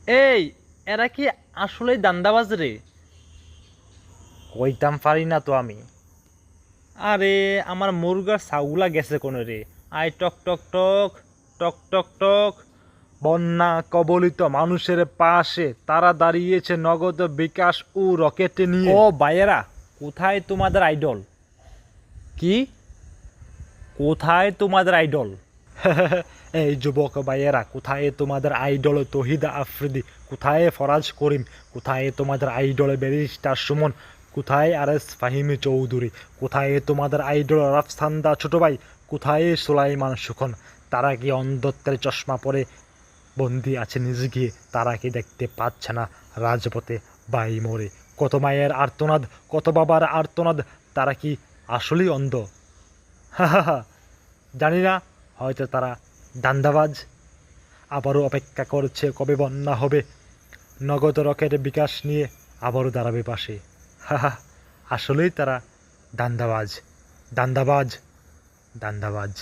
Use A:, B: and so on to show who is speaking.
A: এই, এরা কি আসলেই দান্দাবাজ রে?
B: কইতাম পারি না তো আমি।
A: আরে, আমার মুরগার ছাউগুলা গেছে কোন রে? আয় টক টক টক, টক টক টক।
B: বন্যা কবলিত মানুষের পাশে তারা দাঁড়িয়েছে নগদ বিকাশ ও রকেট নিয়ে।
A: ও ভাইয়েরা, কোথায় তোমাদের আইডল?
B: কি?
A: কোথায় তোমাদের আইডল?
B: এই যুবক ভাইয়েরা, কোথায় তোমাদের আইডল তহিদ আফ্রিদি? কোথায় ফরাজ করিম? কোথায় তোমাদের আইডল ব্যারিস্টার সুমন? কোথায় আর এস ফাহিমি চৌধুরী? কোথায় তোমাদের আইডল রাফসান্দা ছোট ভাই? কোথায় সুলাইমান সুখন? তারা কি অন্ধত্বের চশমা পরে বন্দি আছে নিজ গিয়ে? তারা কি দেখতে পাচ্ছে না রাজপথে বাই মোড়ে কত মায়ের আর্তনাদ, কত বাবার আর্তনাদ? তারা কি আসলেই অন্ধ? জানি না, হয়তো তারা দান্দাবাজ। আবারও অপেক্ষা করছে কবে বন্যা হবে, নগদ রকেট বিকাশ নিয়ে আবারও দাঁড়াবে পাশে। আসলেই তারা দান্দাবাজ, দান্দাবাজ, দান্দাবাজ।